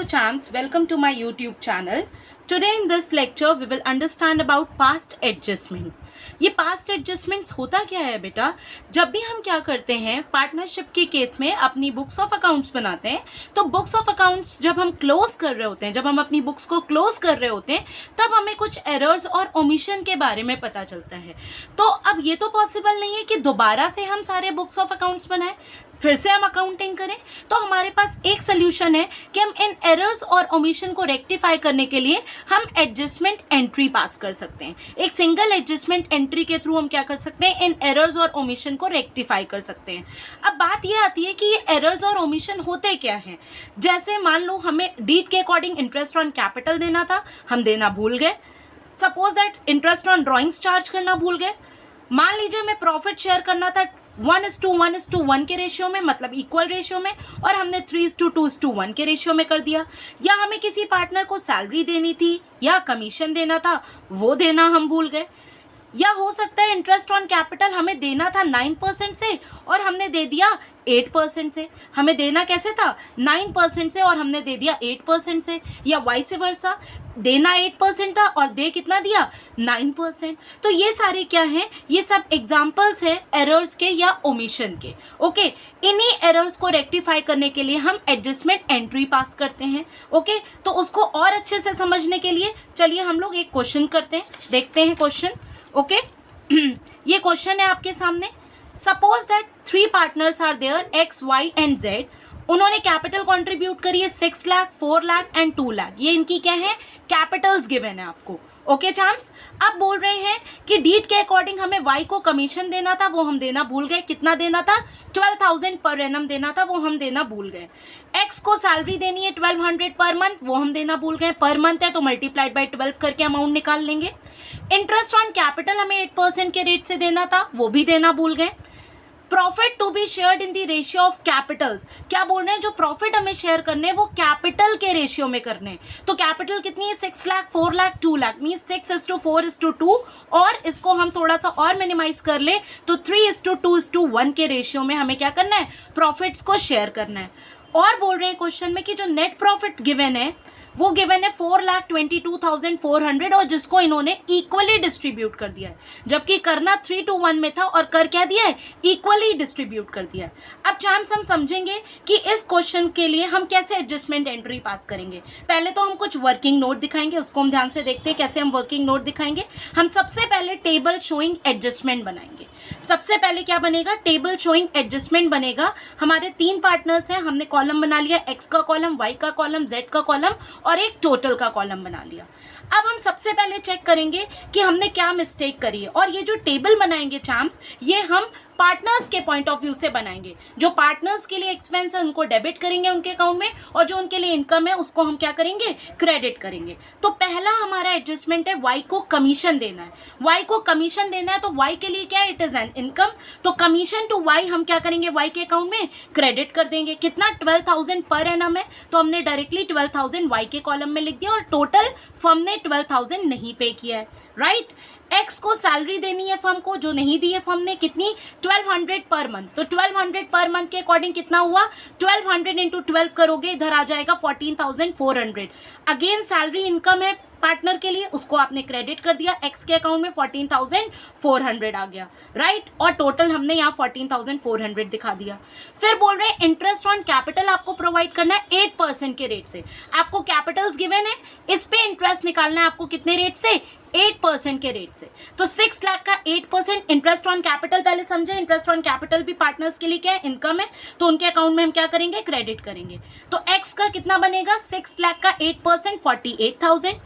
Hello champs, welcome to my YouTube channel. Today in this lecture we will understand about past adjustments. ये past adjustments होता क्या है बेटा? जब भी हम क्या करते हैं पार्टनरशिप के केस में अपनी बुक्स ऑफ अकाउंट्स बनाते हैं, तो बुक्स ऑफ अकाउंट्स जब हम क्लोज कर रहे होते हैं, जब हम अपनी बुक्स को क्लोज कर रहे होते हैं, तब हमें कुछ एरर्स और ओमिशन के बारे में पता चलता है. तो अब ये तो पॉसिबल नहीं है कि दोबारा से हम सारे बुक्स ऑफ अकाउंट्स बनाएं, फिर से हम अकाउंटिंग करें. तो हमारे पास एक सोल्यूशन है कि हम इन एरर्स और ओमिशन को रेक्टिफाई करने के लिए हम एडजस्टमेंट एंट्री पास कर सकते हैं. एक सिंगल एडजस्टमेंट एंट्री के थ्रू हम क्या कर सकते हैं, इन एरर्स और ओमिशन को रेक्टिफाई कर सकते हैं. अब बात यह आती है कि ये एरर्स और ओमिशन होते क्या हैं. जैसे मान लो हमें डीड के अकॉर्डिंग इंटरेस्ट ऑन कैपिटल देना था, हम देना भूल गए. Suppose that interest on drawings charge करना भूल गए. मान लीजिए हमें प्रॉफिट शेयर करना था 1:1:1 के रेशियो में, मतलब इक्वल रेशियो में, और हमने 3:2:1 के रेशियो में कर दिया. या हमें किसी पार्टनर को सैलरी देनी थी या कमीशन देना था, वो देना हम भूल गए. या हो सकता है इंटरेस्ट ऑन कैपिटल हमें देना था 9% से और हमने दे दिया 8% से. हमें देना कैसे था, 9% से और हमने दे दिया 8% से. या वाइस वर्सा, देना 8% था और दे कितना दिया, 9%. तो ये सारे क्या हैं, ये सब एग्जाम्पल्स हैं एरर्स के या ओमिशन के. ओके, इन्हीं एरर्स को रेक्टिफाई करने के लिए हम एडजस्टमेंट एंट्री पास करते हैं. ओके, तो उसको और अच्छे से समझने के लिए चलिए हम लोग एक क्वेश्चन करते हैं, देखते हैं क्वेश्चन. ओके, ये क्वेश्चन है आपके सामने. Suppose that 3 partners are there, X Y and Z. उन्होंने कैपिटल कंट्रीब्यूट करी है 6 लाख, 4 लाख एंड 2 लाख. ये इनकी क्या है, कैपिटल्स गिवन है आपको. ओके चांस, अब बोल रहे हैं कि डीड के अकॉर्डिंग हमें वाई को कमीशन देना था, वो हम देना भूल गए. कितना देना था, 12,000 पर एनम देना था, वो हम देना भूल गए. एक्स को सैलरी देनी है 1200 पर मंथ, वो हम देना भूल गए. पर मंथ है तो मल्टीप्लाइड बाय 12 करके अमाउंट निकाल लेंगे. इंटरेस्ट ऑन कैपिटल हमें 8% के रेट से देना था, वो भी देना भूल गए. Profit to be shared in the ratio of capitals, क्या बोल रहे हैं, जो प्रॉफिट हमें शेयर करने हैं वो कैपिटल के रेशियो में करने हैं. तो कैपिटल कितनी है, 6 लाख, 4 लाख, 2 लाख, मीन्स 6:4:2. और इसको हम थोड़ा सा और मिनिमाइज कर ले तो 3:2:1 के रेशियो में हमें क्या करना है, प्रॉफिट्स को शेयर करना है. और बोल रहे हैं क्वेश्चन में कि जो नेट प्रॉफिट गिवन है वो गिवन है 4,22,400 और जिसको इन्होंने इक्वली डिस्ट्रीब्यूट कर दिया है. जबकि करना 3:1 में था और कर क्या दिया है, इक्वली डिस्ट्रीब्यूट कर दिया है. अब चांस हम समझेंगे कि इस क्वेश्चन के लिए हम कैसे एडजस्टमेंट एंट्री पास करेंगे. पहले तो हम कुछ वर्किंग नोट दिखाएंगे, उसको हम ध्यान से देखते हैं कैसे हम वर्किंग नोट दिखाएंगे. हम सबसे पहले टेबल शोइंग एडजस्टमेंट बनाएंगे. सबसे पहले क्या बनेगा, टेबल शोइंग एडजस्टमेंट बनेगा. हमारे 3 पार्टनर्स हैं, हमने कॉलम बना लिया, एक्स का कॉलम, वाई का कॉलम, जेड का कॉलम और एक टोटल का कॉलम बना लिया. अब हम सबसे पहले चेक करेंगे कि हमने क्या मिस्टेक करी है. और ये जो टेबल बनाएंगे चैम्प्स, ये हम पार्टनर्स के पॉइंट ऑफ व्यू से बनाएंगे. जो पार्टनर्स के लिए एक्सपेंस है उनको डेबिट करेंगे उनके अकाउंट में, और जो उनके लिए इनकम है उसको हम क्या करेंगे, क्रेडिट करेंगे. तो पहला हमारा एडजस्टमेंट है, वाई को कमीशन देना है. वाई को कमीशन देना है तो वाई के लिए क्या है, इट इज एन इनकम. तो कमीशन टू वाई हम क्या करेंगे, वाई के अकाउंट में क्रेडिट कर देंगे. कितना, 12,000 पर एनम है, तो हमने डायरेक्टली 12,000 वाई के कॉलम में लिख दिया और टोटल फर्म ने 12,000 नहीं पे किया है. राइट. एक्स को सैलरी देनी है फर्म को, जो नहीं दी है फर्म ने, कितनी, 1200 पर मंथ. तो 1200 पर मंथ के अकॉर्डिंग कितना हुआ, 1200 इंटू 12 करोगे, इधर आ जाएगा 14,400. अगेन सैलरी इनकम है पार्टनर के लिए, उसको आपने क्रेडिट कर दिया. एक्स के अकाउंट में 14,400 आ गया. राइट. और टोटल हमने यहाँ 14,400 दिखा दिया. फिर बोल रहे हैं इंटरेस्ट ऑन कैपिटल आपको प्रोवाइड करना है 8% के रेट से. आपको कैपिटल्स गिवन है, इस पे इंटरेस्ट निकालना है आपको कितने रेट से, 8% के रेट से. तो 6 लाख का 8% इंटरेस्ट ऑन कैपिटल, पहले समझे इंटरेस्ट ऑन कैपिटल भी पार्टनर्स के लिए क्या है, इनकम है, तो उनके अकाउंट में हम क्या करेंगे, क्रेडिट करेंगे. तो एक्स का कितना बनेगा, 6 लाख का 8% 48,000,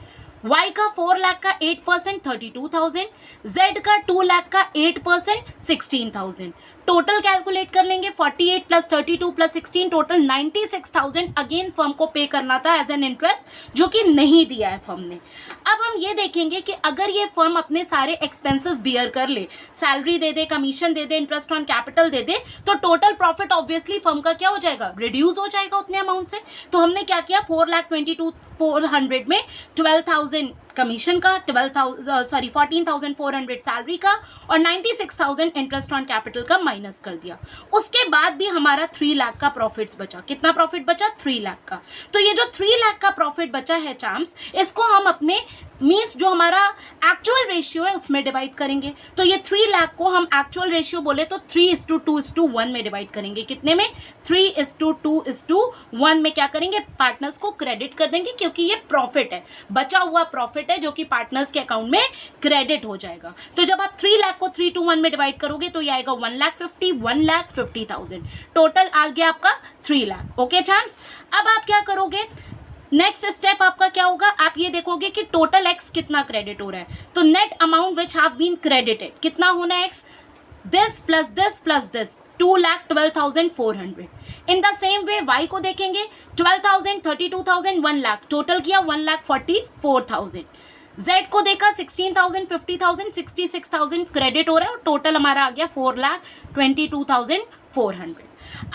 वाई का 4 लाख का 8% 32,000, जेड का 2 लाख का 8% 16,000. टोटल कैलकुलेट कर लेंगे, 48 plus 32 plus 16 total 96,000 again firm को पे करना था एज एन इंटरेस्ट, जो कि नहीं दिया है फर्म ने. अब हम ये देखेंगे कि अगर ये फर्म अपने सारे एक्सपेंसेस बियर कर ले, सैलरी दे दे, कमीशन दे दे, इंटरेस्ट ऑन कैपिटल दे दे, तो टोटल प्रॉफिट ऑब्वियसली फर्म का क्या हो जाएगा, रिड्यूस हो जाएगा उतने अमाउंट से. तो हमने क्या किया, 4,22,400 में 12,000 कमीशन का, 14,400 सैलरी का और 96,000 इंटरेस्ट ऑन कैपिटल का माइनस कर दिया, उसके बाद भी हमारा 3 लाख का प्रॉफिट्स बचा। कितना प्रॉफिट बचा? 3 लाख का। तो ये जो 3 लाख का प्रॉफिट बचा है चाम्स, इसको हम अपने मीन्स जो हमारा एक्चुअल रेशियो है उसमें डिवाइड करेंगे। तो ये 3 लाख को हम एक्चुअल रेशियो बोले तो 3:2:1 में डिवाइड करेंगे। कितने में? 3:2:1 में क्या करेंगे? पार्टनर्स को क्रेडिट कर देंगे, क्योंकि ये प्रॉफिट है, बचा हुआ प्रॉफिट है जो कि पार्टनर्स के अकाउंट में क्रेडिट हो जाएगा। तो जब आप 3 लाख को 3:1 में डिवाइड करोगे तो ये आएगा 1,50,000 टोटल आ गया आपका 3 लाख। ओके चैम्प्स, अब आप क्या करोगे? नेक्स्ट स्टेप आपका क्या होगा? आप ये देखोगे कि टोटल एक्स कितना क्रेडिट हो रहा है। तो net amount which have been credited कितना होना है? X this plus this plus this 2,12,400। In the same way Y को देखेंगे, 12,000, 32,000, 1 लाख, टोटल किया 1,44,000। जेड को देखा 16,000, 50,000, 66,000 क्रेडिट हो रहा है और टोटल हमारा आ गया 4,22,400।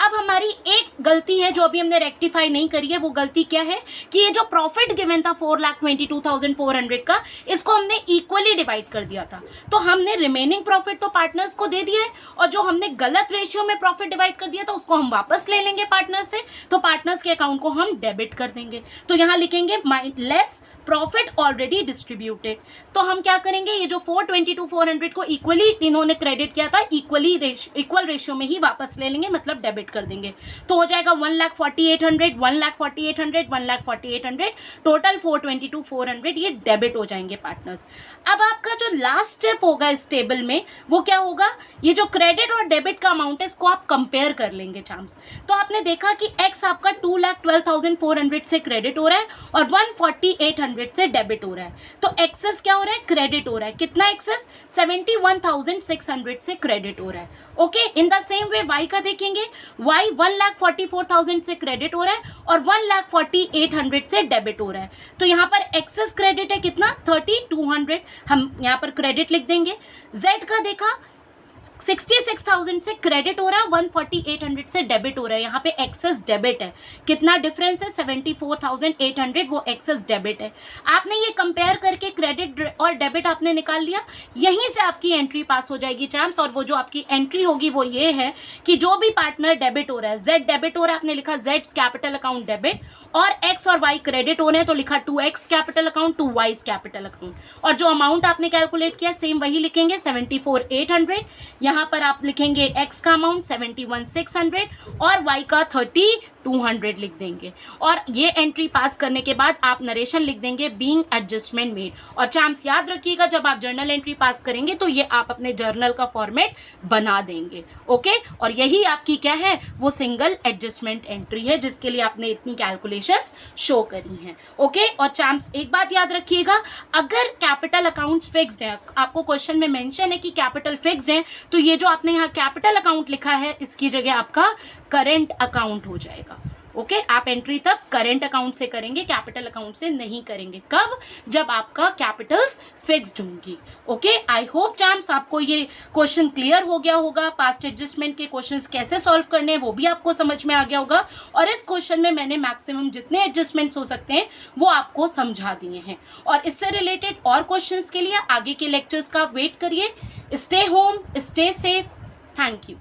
अब हमारी एक गलती है जो अभी हमने रेक्टिफाई नहीं करी है। वो गलती क्या है कि ये जो प्रॉफिट गिवन था 4,22,400 का, इसको हमने इक्वली डिवाइड कर दिया था। तो हमने रिमेनिंग प्रॉफिट तो पार्टनर्स को दे दिया है और जो हमने गलत रेशियो में प्रॉफिट डिवाइड कर दिया था उसको हम वापस ले लेंगे पार्टनर्स से। तो पार्टनर्स के अकाउंट को हम डेबिट कर देंगे। तो यहाँ लिखेंगे लेस प्रॉफिट ऑलरेडी डिस्ट्रीब्यूटेड। तो हम क्या करेंगे? ये जो 422,400 को इक्वली इन्होंने क्रेडिट किया था, इक्वल रेशियो में ही वापस ले लेंगे, मतलब डेबिट कर देंगे। तो हो जाएगा 1,48,000, 1,48,000, 1,48,000, टोटल 422,400 ये डेबिट हो जाएंगे पार्टनर्स। अब आपका जो लास्ट स्टेप होगा इस टेबल में वो क्या होगा? ये जो क्रेडिट और डेबिट का अमाउंट है इसको आप कंपेयर कर लेंगे चाम्स। तो आपने देखा कि एक्स आपका 2,12,400 से क्रेडिट हो रहा है और 1,48,000 से डेबिट हो रहा है। तो एक्सेस क्या हो रहा है? क्रेडिट हो रहा है। कितना एक्सेस? 71,600 से क्रेडिट हो रहा है। Okay, in the same way Y का देखेंगे, वाई 1,44,000 से क्रेडिट हो रहा है और 1,48,000 से डेबिट हो रहा है। तो यहाँ पर एक्सेस क्रेडिट है कितना? 3,200, हम यहाँ पर क्रेडिट लिख देंगे। जेड का देखा 66,000 से क्रेडिट हो रहा है, 1,48,000 से डेबिट हो रहा है। यहाँ पे एक्सेस डेबिट है। कितना डिफरेंस है? 74,800, वो एक्सेस डेबिट है। आपने ये कंपेयर करके क्रेडिट और डेबिट आपने निकाल लिया, यहीं से आपकी एंट्री पास हो जाएगी चैम्प्स। और वो जो आपकी एंट्री होगी वो ये है कि जो भी पार्टनर डेबिट हो रहा है, जेड डेबिट हो रहा है, आपने लिखा जेड्स कैपिटल अकाउंट डेबिट, और एक्स और वाई क्रेडिट हो रहे हैं तो लिखा 2x capital account, 2y capital account. और जो अमाउंट आपने कैलकुलेट किया सेम वही लिखेंगे, 74,800। यहाँ पर आप लिखेंगे x का अमाउंट 71,600 और y का 30,200 लिख देंगे। और ये एंट्री पास करने के बाद आप नरेशन लिख देंगे बीइंग एडजस्टमेंट मेड। और चाम्स याद रखिएगा जब आप जर्नल एंट्री पास करेंगे तो ये आप अपने जर्नल का फॉर्मेट बना देंगे। ओके, और यही आपकी क्या है? वो सिंगल एडजस्टमेंट एंट्री है जिसके लिए आपने इतनी कैलकुलेशंस शो करी हैं। ओके, और चाम्स एक बात याद रखिएगा, अगर कैपिटल अकाउंट्स फिक्स्ड है, आपको क्वेश्चन में मेंशन है कि कैपिटल फिक्स्ड है, तो ये जो आपने यहाँ कैपिटल अकाउंट लिखा है इसकी जगह आपका करंट अकाउंट हो जाएगा। ओके, आप एंट्री तब करंट अकाउंट से करेंगे, कैपिटल अकाउंट से नहीं करेंगे। कब? जब आपका कैपिटल्स फिक्स्ड होंगी। ओके, आई होप चैम्प्स आपको ये क्वेश्चन क्लियर हो गया होगा। पास्ट एडजस्टमेंट के क्वेश्चंस कैसे सॉल्व करने हैं वो भी आपको समझ में आ गया होगा। और इस क्वेश्चन में मैंने मैक्सिमम जितने एडजस्टमेंट्स हो सकते हैं वो आपको समझा दिए हैं। और इससे रिलेटेड और क्वेश्चंस के लिए आगे के लेक्चर्स का वेट करिए। Stay home, stay safe. Thank you.